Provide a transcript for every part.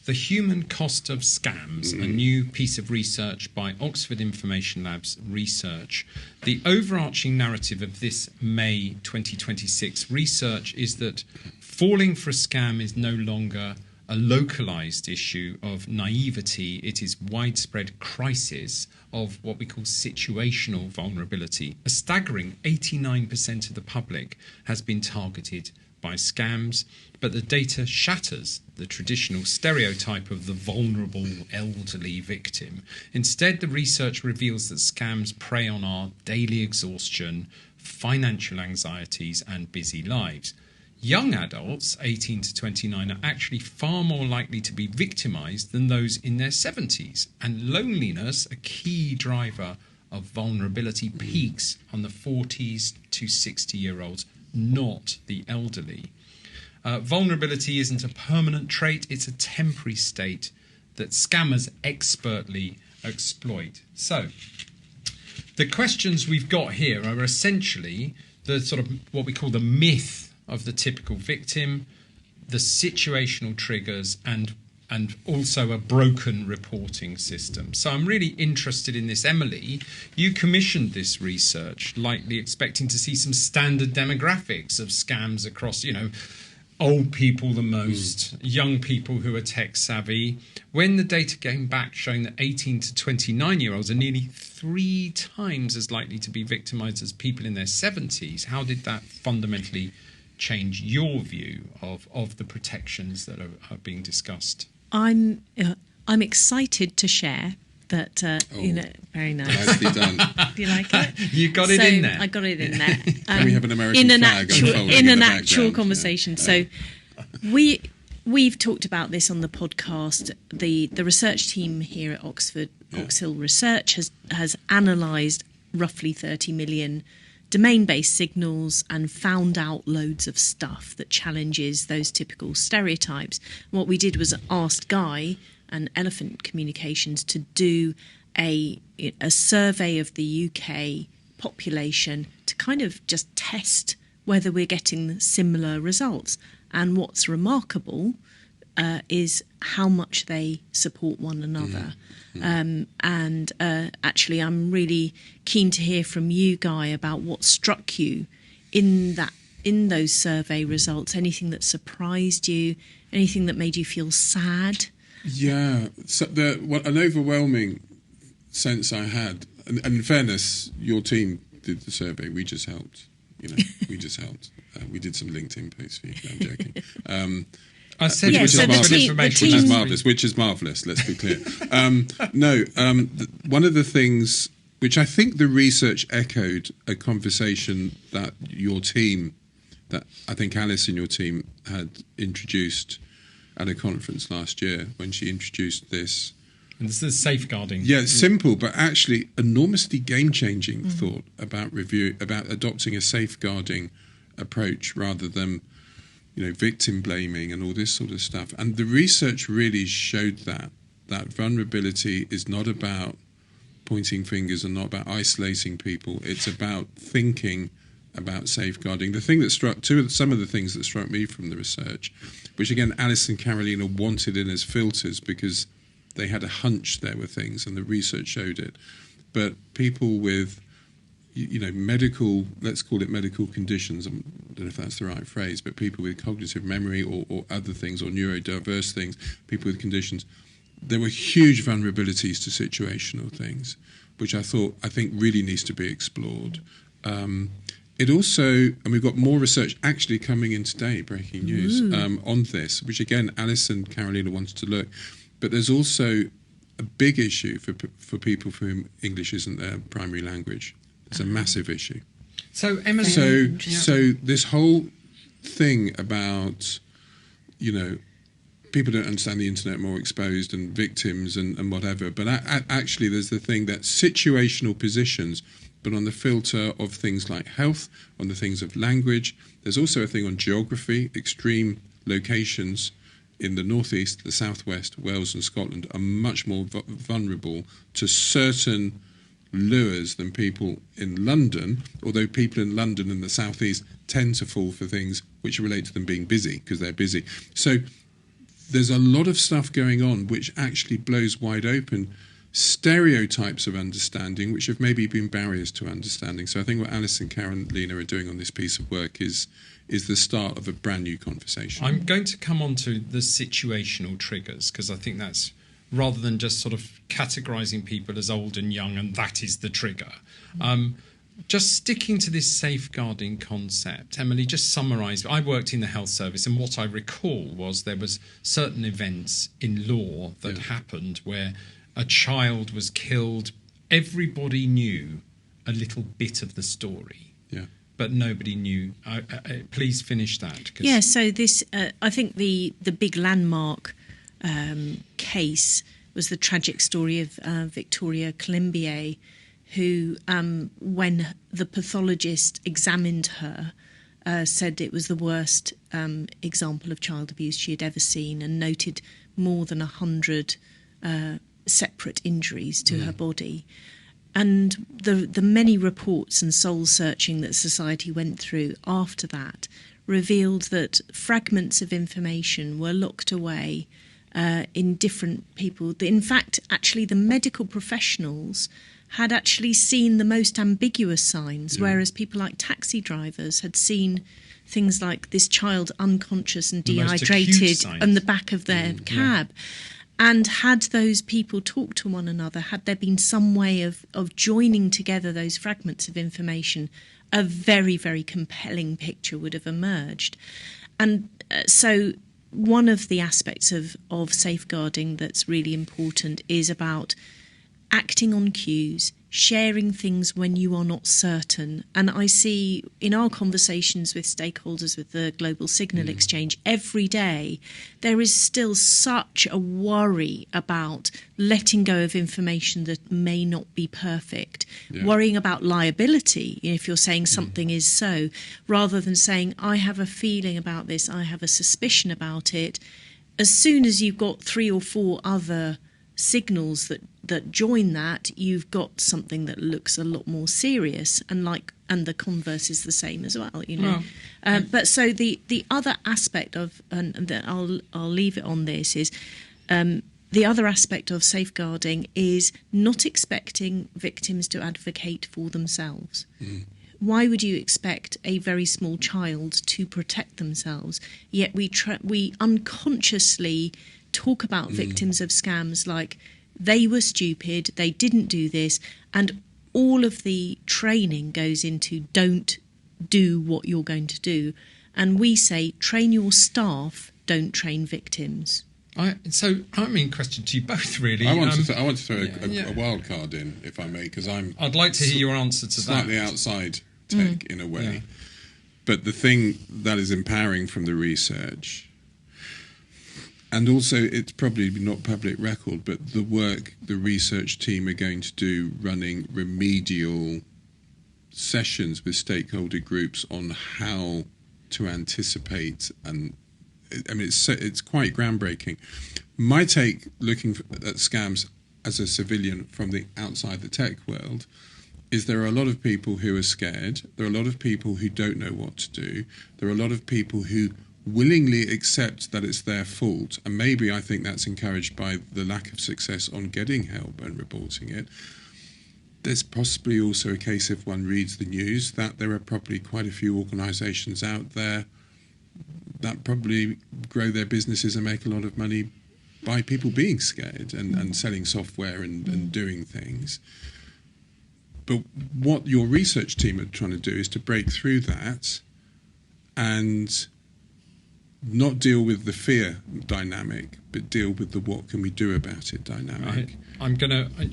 The Human Cost of Scams, a new piece of research by Oxford Information Labs Research. The overarching narrative of this May 2026 research is that falling for a scam is no longer a localised issue of naivety. It is widespread crisis of what we call situational vulnerability. A staggering 89% of the public has been targeted by scams, but the data shatters the traditional stereotype of the vulnerable elderly victim. Instead, the research reveals that scams prey on our daily exhaustion, financial anxieties, and busy lives. Young adults, 18 to 29, are actually far more likely to be victimised than those in their 70s. And loneliness, a key driver of vulnerability, peaks on the 40s to 60-year-olds, not the elderly. Vulnerability isn't a permanent trait, it's a temporary state that scammers expertly exploit. So, the questions we've got here are essentially the sort of what we call the myth of the typical victim, the situational triggers, and also a broken reporting system. So I'm really interested in this. Emily, you commissioned this research, likely expecting to see some standard demographics of scams across, old people the most, young people who are tech savvy. When the data came back showing that 18 to 29-year-olds are nearly 3 times as likely to be victimised as people in their 70s, how did that fundamentally change your view of the protections that are being discussed? I'm excited to share that. Very nice. Nicely done. Do you like it? You got it in there. I got it in there. Can we have an American flag in an actual background? conversation? So we've talked about this on the podcast. The research team here at Oxford, Oxhill Research, has analysed roughly 30 million domain-based signals and found out loads of stuff that challenges those typical stereotypes. And what we did was asked Guy and Elephant Communications to do a survey of the UK population to kind of just test whether we're getting similar results. And what's remarkable is how much they support one another. Actually, I'm really keen to hear from you, Guy, about what struck you in those survey results. Anything that surprised you? Anything that made you feel sad? Yeah, so an overwhelming sense I had, and in fairness, your team did the survey. We just helped. We just helped. We did some LinkedIn posts for you. No, I'm joking. I said which is marvellous. Which is marvellous. Let's be clear. One of the things which I think the research echoed a conversation that your team, that I think Alice and your team had introduced at a conference last year when she introduced this. And this is safeguarding. Yeah, simple but actually enormously game-changing thought about adopting a safeguarding approach rather than victim blaming and all this sort of stuff. And the research really showed that vulnerability is not about pointing fingers and not about isolating people. It's about thinking about safeguarding. The thing that some of the things that struck me from the research, which again Alice and Carolina wanted in as filters because they had a hunch there were things and the research showed it. But people with medical, let's call it medical conditions, I don't know if that's the right phrase, but people with cognitive memory or other things or neurodiverse things, people with conditions, there were huge vulnerabilities to situational things, which I think really needs to be explored. It also, and we've got more research actually coming in today, breaking news, on this, which again, Alice and Carolina wanted to look. But there's also a big issue for people for whom English isn't their primary language. It's a massive issue. So, Emily... So this whole thing about, people don't understand the internet, more exposed and victims and whatever, but actually there's the thing that situational positions, but on the filter of things like health, on the things of language, there's also a thing on geography, extreme locations in the northeast, the southwest, Wales and Scotland are much more vulnerable to certain lures than people in London, although people in London and the southeast tend to fall for things which relate to them being busy because they're busy. So there's a lot of stuff going on which actually blows wide open stereotypes of understanding, which have maybe been barriers to understanding. So I think what Alice and Carolina are doing on this piece of work is the start of a brand new conversation. I'm going to come on to the situational triggers, because I think that's, rather than just sort of categorising people as old and young and that is the trigger. Just sticking to this safeguarding concept, Emily, just summarise. I worked in the health service, and what I recall was there was certain events in law that happened where a child was killed. Everybody knew a little bit of the story, but nobody knew. Please finish that. Yeah, so this, I think the big landmark case was the tragic story of Victoria Colombier, who, when the pathologist examined her, said it was the worst example of child abuse she had ever seen, and noted more than 100 separate injuries to her body. And the many reports and soul searching that society went through after that revealed that fragments of information were locked away in different people. In fact, actually, the medical professionals had actually seen the most ambiguous signs, whereas people like taxi drivers had seen things like this child unconscious and dehydrated on the back of their cab. And had those people talked to one another, had there been some way of joining together those fragments of information, a very, very compelling picture would have emerged. And so one of the aspects of safeguarding that's really important is about acting on cues, sharing things when you are not certain. And I see in our conversations with stakeholders with the Global Signal Exchange every day, there is still such a worry about letting go of information that may not be perfect, worrying about liability, if you're saying something is so, rather than saying, I have a feeling about this, I have a suspicion about it. As soon as you've got 3 or 4 other signals that join that, you've got something that looks a lot more serious, and the converse is the same as well, but so the other aspect of, and that I'll leave it on this, is the other aspect of safeguarding is not expecting victims to advocate for themselves. Why would you expect a very small child to protect themselves? Yet we unconsciously talk about victims of scams like they were stupid, they didn't do this, and all of the training goes into don't do what you're going to do. And we say train your staff, don't train victims. Question to you both, really. I want to throw a wild card in, if I may, because I'd like to hear your answer to that. Slightly outside take, in a way. But the thing that is empowering from the research, and also it's probably not public record, but the work the research team are going to do running remedial sessions with stakeholder groups on how to anticipate, and I mean it's quite groundbreaking. My take, looking at scams as a civilian from the outside the tech world, is there are a lot of people who are scared, there are a lot of people who don't know what to do, there are a lot of people who willingly accept that it's their fault, and maybe I think that's encouraged by the lack of success on getting help and reporting it. There's possibly also a case, if one reads the news, that there are probably quite a few organisations out there that probably grow their businesses and make a lot of money by people being scared and selling software and doing things. But what your research team are trying to do is to break through that and not deal with the fear dynamic, but deal with the what can we do about it dynamic.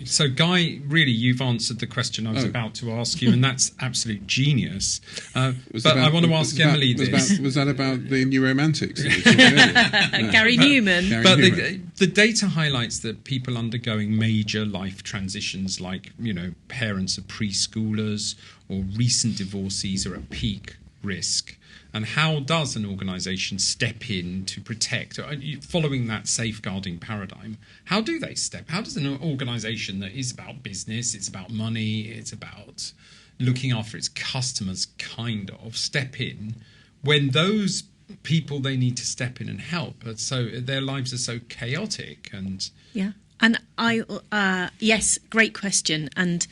So Guy, really, you've answered the question I was about to ask you, and that's absolute genius. I want to ask Emily this. Was that about the neuromantics? Gary Newman. The data highlights that people undergoing major life transitions, like parents of preschoolers or recent divorcees, are at peak risk. And how does an organisation step in to protect, following that safeguarding paradigm? How do they step? How does an organisation that is about business, it's about money, it's about looking after its customers, kind of step in when those people they need to step in and help. So their lives are so chaotic. And yeah, and yes, great question. And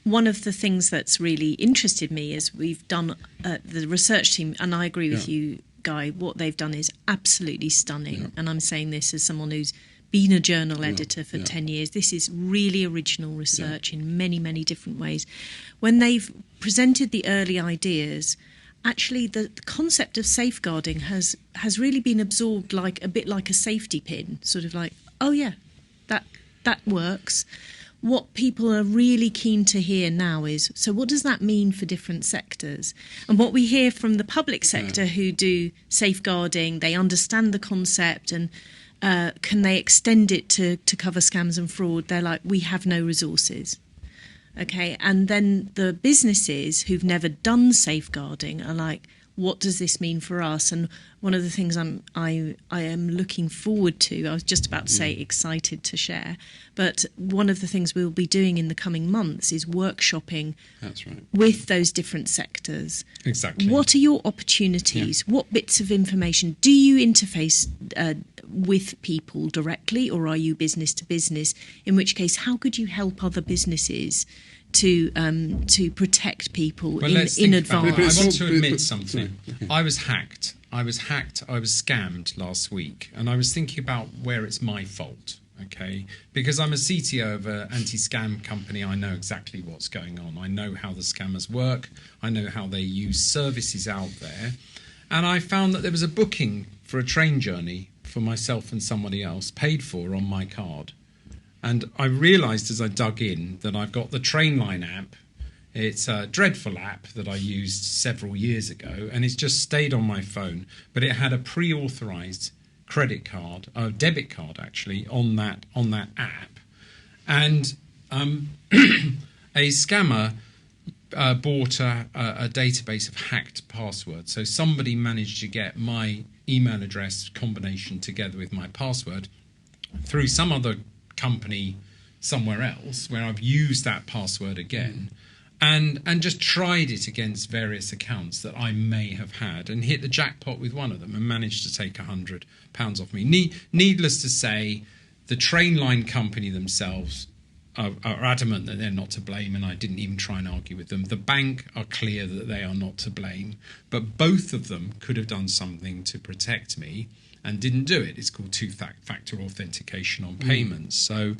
one of the things that's really interested me is we've done the research team, and I agree with you, Guy, what they've done is absolutely stunning. Yeah. And I'm saying this as someone who's been a journal editor for 10 years. This is really original research in many, many different ways. When they've presented the early ideas, actually the concept of safeguarding has really been absorbed like a bit like a safety pin, sort of like, oh yeah, that works. What people are really keen to hear now is, so what does that mean for different sectors? And what we hear from the public sector who do safeguarding, they understand the concept, and can they extend it to cover scams and fraud? They're like, we have no resources. Okay, and then the businesses who've never done safeguarding are like, what does this mean for us? And one of the things I am looking forward to, I was just about to say excited to share, but one of the things we'll be doing in the coming months is workshopping with those different sectors. Exactly. What are your opportunities? What bits of information? Do you interface with people directly, or are you business to business? In which case, how could you help other businesses to protect people in advance? I want to admit something. I was hacked. I was scammed last week, and I was thinking about where it's my fault. Okay, because I'm a CTO of an anti-scam company, I know exactly what's going on. I know how the scammers work. I know how they use services out there, and I found that there was a booking for a train journey for myself and somebody else, paid for on my card. And I realised as I dug in that I've got the Trainline app. It's a dreadful app that I used several years ago, and it's just stayed on my phone. But it had a pre-authorised credit card, a debit card actually, on that app. And a scammer bought a database of hacked passwords. So somebody managed to get my email address combination together with my password through some other company somewhere else where I've used that password again and just tried it against various accounts that I may have had and hit the jackpot with one of them and managed to take £100 off me. Needless to say, the Trainline company themselves are adamant that they're not to blame, and I didn't even try and argue with them. The bank are clear that they are not to blame, but both of them could have done something to protect me and didn't do it. It's called two-factor authentication on payments. So